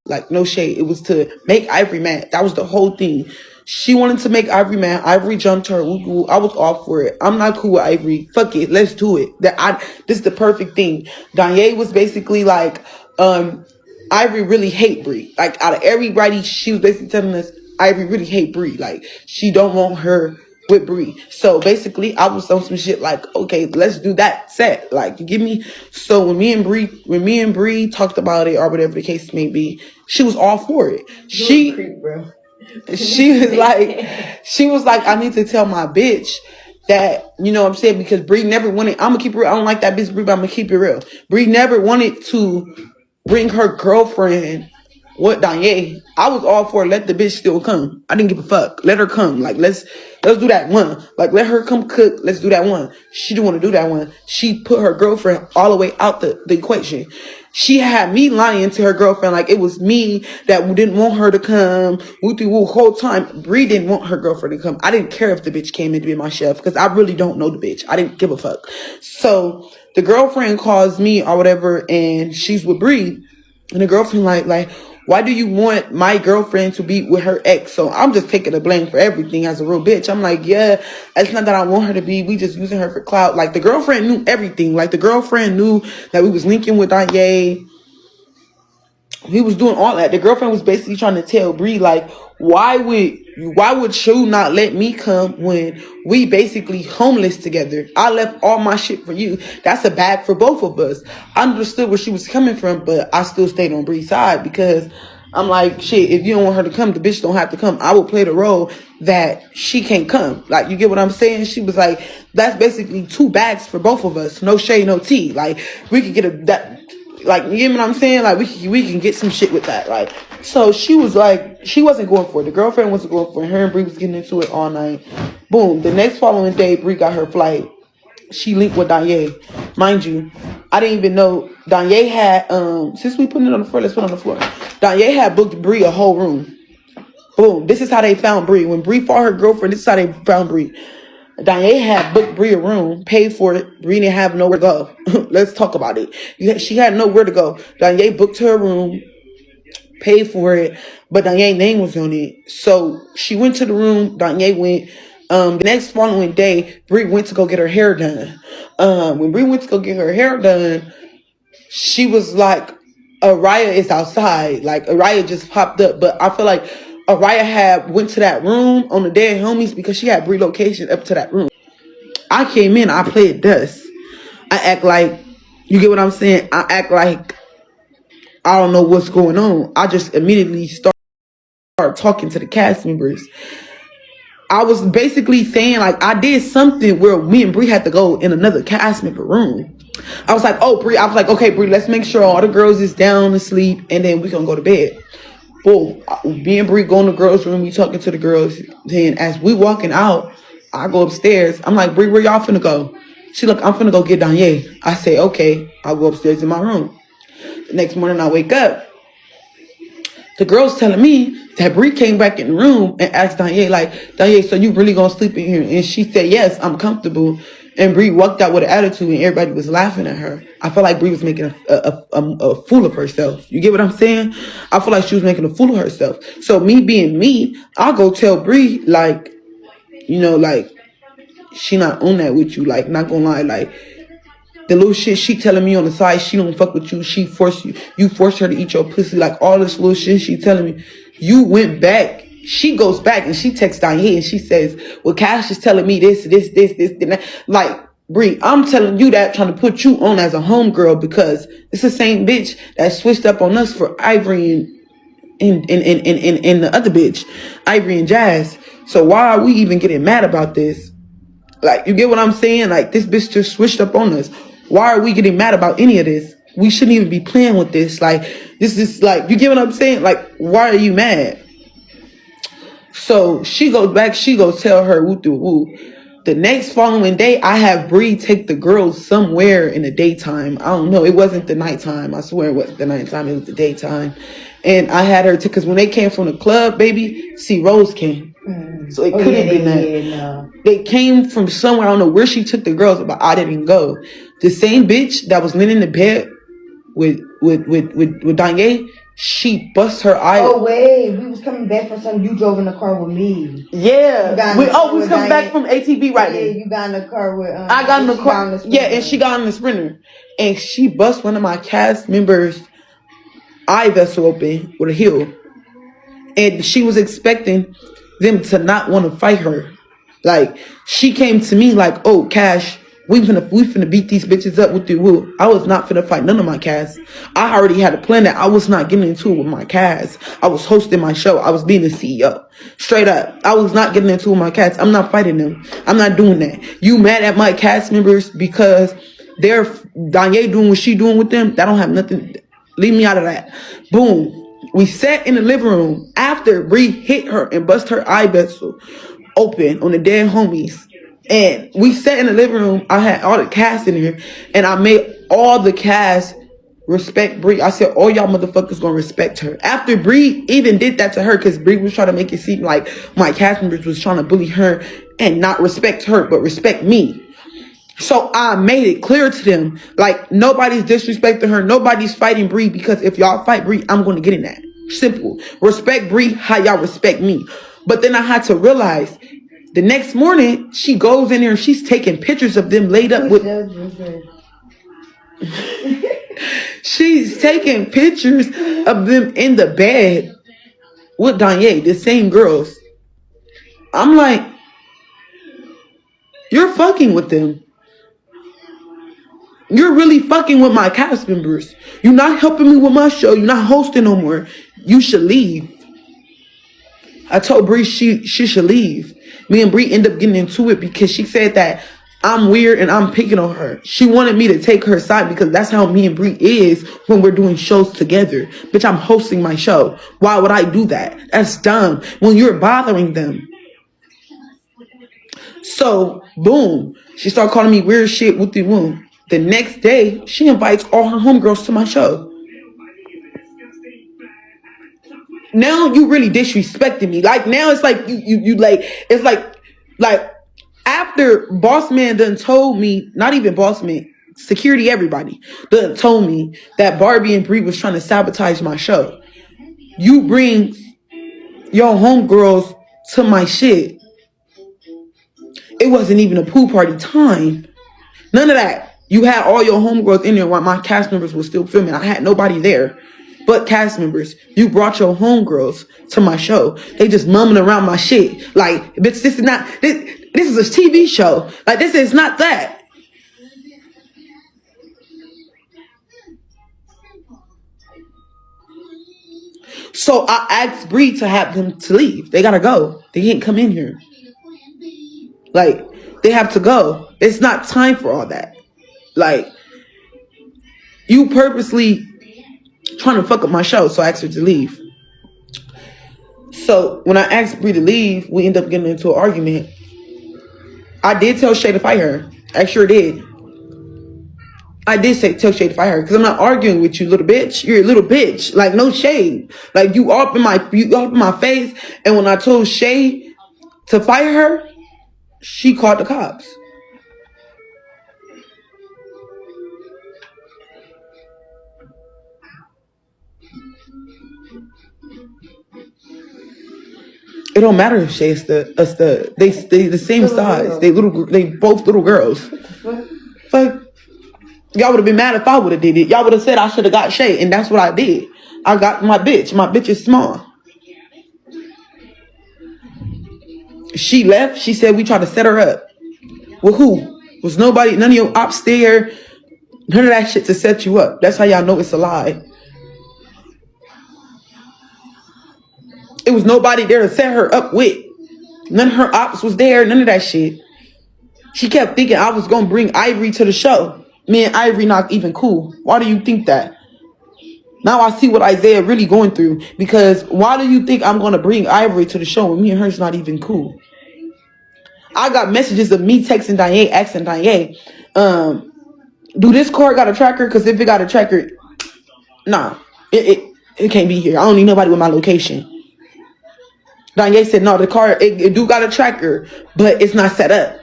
Like, no shade. It was to make Ivory mad. That was the whole thing. She wanted to make Ivory mad. Ivory jumped her. I was all for it. I'm not cool with Ivory. Fuck it. Let's do it. This is the perfect thing. Donyae was basically like, Ivory really hate Bree. Like, out of everybody, she was basically telling us Ivory really hate Bree. Like, she don't want her with Bree. So basically, I was on some shit like, okay, let's do that set. Like, you give me. So when me and Bree talked about it or whatever the case may be, she was all for it. She was like, I need to tell my bitch that, you know what I'm saying, because Bree never wanted. I'm gonna keep it real. I don't like that bitch Bree, but I'm gonna keep it real. Bree never wanted to bring her girlfriend with Donyae. I was all for it. Let the bitch still come. I didn't give a fuck. Let her come. Like, let's do that one. Like, let her come cook. Let's do that one. She didn't want to do that one. She put her girlfriend all the way out the equation. She had me lying to her girlfriend like it was me that didn't want her to come. Woo whole time. Bree didn't want her girlfriend to come. I didn't care if the bitch came in to be my chef because I really don't know the bitch. I didn't give a fuck. So the girlfriend calls me or whatever, and she's with Bree, and the girlfriend like, why do you want my girlfriend to be with her ex? So I'm just taking the blame for everything as a real bitch. I'm like, yeah, it's not that I want her to be. We just using her for clout. Like, the girlfriend knew everything. Like, the girlfriend knew that we was linking with Donyae. He was doing all that. The girlfriend was basically trying to tell Bree, like, why would you not let me come when we basically homeless together? I left all my shit for you. That's a bag for both of us. I understood where she was coming from, but I still stayed on Bree's side because I'm like, shit, if you don't want her to come, the bitch don't have to come. I will play the role that she can't come. Like, you get what I'm saying? She was like, that's basically 2 bags for both of us. No shade, no tea. Like, we could get like, you get what I'm saying? Like, we can get some shit with that. Like, so she was like, she wasn't going for it. The girlfriend wasn't going for it. Her and Bree was getting into it all night. Boom. The next following day, Bree got her flight. She linked with Donyae. Mind you, I didn't even know Donyae had, since we put it on the floor, let's put it on the floor. Donyae had booked Bree a whole room. Boom. This is how they found Bree. When Bree fought her girlfriend, this is how they found Bree. Donyae had booked Bree a room, paid for it. Bree didn't have nowhere to go. Let's talk about it. She had nowhere to go. Donyae booked her a room, paid for it, but Donyae's name was on it. So she went to the room. Donyae went. The next following day, Bree went to go get her hair done. When Bree went to go get her hair done, she was like, Araya is outside. Like, Araya just popped up. But I feel like Araya went to that room on the Dead Homies because she had relocation up to that room. I came in, I played dust. I act like, you get what I'm saying? I act like I don't know what's going on. I just immediately start talking to the cast members. I was basically saying, like, I did something where me and Bree had to go in another cast member room. I was like, oh, Bree. I was like, okay, Bree, let's make sure all the girls is down asleep, and then we gonna go to bed. Boom. Me and Bree go in the girls' room. We talking to the girls. Then as we walking out, I go upstairs. I'm like, Bree, where y'all finna go? She like, I'm finna go get Donyae. I say, okay. I'll go upstairs in my room. The next morning, I wake up. The girl's telling me that Bree came back in the room and asked Donyae, like, Donyae, so you really gonna sleep in here? And she said, yes, I'm comfortable. And Bree walked out with an attitude and everybody was laughing at her. I feel like Bree was making a fool of herself. You get what I'm saying? I feel like she was making a fool of herself. So me being me, I'll go tell Bree, like, you know, like, she not on that with you. Like, not gonna lie, like, the little shit she telling me on the side, she don't fuck with you. She forced you forced her to eat your pussy. Like, all this little shit she telling me. You went back. She goes back and she texts Donyae and she says, well, Kash is telling me this, and that. Like, Bree, I'm telling you that, trying to put you on as a homegirl because it's the same bitch that switched up on us for Ivori and the other bitch, Ivori and Jazz. So why are we even getting mad about this? Like, you get what I'm saying? Like, this bitch just switched up on us. Why are we getting mad about any of this? We shouldn't even be playing with this. Like, this is like, you get what I'm saying? Like, why are you mad? So she goes back, she goes tell her woo through woo. The next following day, I have Bree take the girls somewhere in the daytime. I don't know. It wasn't the nighttime. I swear it wasn't the nighttime. It was the daytime. And I had her because when they came from the club, baby, see, Rose came. So it couldn't have been that. No. They came from somewhere. I don't know where she took the girls, but I didn't go. The same bitch that was laying in the bed with Donyae, she bust her eye. Oh wait, we was coming back from something. You drove in the car with me. Yeah. We was coming back from ATV right there. Yeah, you got in the car with. I got in the car. Yeah, and she got in the Sprinter, and she bust one of my cast members' eye vessel open with a heel, and she was expecting them to not want to fight her. Like, she came to me like, "Oh, Kash, we finna beat these bitches up with the woo." I was not finna fight none of my cast. I already had a plan that I was not getting into it with my cast. I was hosting my show. I was being the CEO. Straight up. I was not getting into it with my cast. I'm not fighting them. I'm not doing that. You mad at my cast members because they're Donyae doing what she doing with them? That don't have nothing. Leave me out of that. Boom. We sat in the living room after Bree hit her and bust her eye vessel open on the dead homies. And we sat in the living room. I had all the cast in here, and I made all the cast respect Bree. I said, all y'all motherfuckers gonna respect her. After Bree even did that to her, because Bree was trying to make it seem like my cast members was trying to bully her and not respect her, but respect me. So I made it clear to them, like, nobody's disrespecting her. Nobody's fighting Bree, because if y'all fight Bree, I'm going to get in that. Simple. Respect Bree how y'all respect me. But then I had to realize the next morning, she goes in there and she's taking pictures of them laid up with... She's taking pictures of them in the bed with Donyae, the same girls. I'm like, you're fucking with them. You're really fucking with my cast members. You're not helping me with my show. You're not hosting no more. You should leave. I told Bree she should leave. Me and Bree ended up getting into it because she said that I'm weird and I'm picking on her. She wanted me to take her side because that's how me and Bree is when we're doing shows together. Bitch, I'm hosting my show. Why would I do that? That's dumb. When you're bothering them. So, boom. She started calling me weird shit with the womb. The next day, she invites all her homegirls to my show. Now you really disrespecting me. Like, now it's like you like, it's like after Boss Man done told me, not even Boss Man, security, everybody done told me that Barbie and Bree was trying to sabotage my show. You bring your homegirls to my shit. It wasn't even a pool party time. None of that. You had all your homegirls in there while my cast members were still filming. I had nobody there but cast members. You brought your homegirls to my show. They just mumming around my shit. Like, bitch, this is not, this is a TV show. Like, this is not that. So I asked Bree to have them to leave. They gotta go. They can't come in here. Like, they have to go. It's not time for all that. Like, you purposely trying to fuck up my show, so I asked her to leave. So when I asked Bree to leave, we ended up getting into an argument. I did tell Shay to fight her. I sure did. I did tell Shay to fight her because I'm not arguing with you, little bitch. You're a little bitch. Like, no shade. Like, you all up in my face. And when I told Shay to fight her, she called the cops. It don't matter if Shay's they the same size. They both little girls. Fuck. Y'all would have been mad if I would have did it. Y'all would have said I should have got Shay, and that's what I did. I got my bitch. My bitch is small. She left. She said we tried to set her up. Well, who? Was nobody, none of your ops there. None of that shit to set you up. That's how y'all know it's a lie. It was nobody there to set her up with. None of her ops was there. None of that shit. She kept thinking I was going to bring Ivori to the show. Me and Ivori not even cool. Why do you think that? Now I see what Isaiah really going through. Because why do you think I'm going to bring Ivori to the show when me and her's not even cool? I got messages of me texting Donyae, asking Donyae, do this car got a tracker? Because if it got a tracker, nah, it can't be here. I don't need nobody with my location. Donyae said, no, the car, it do got a tracker, but it's not set up.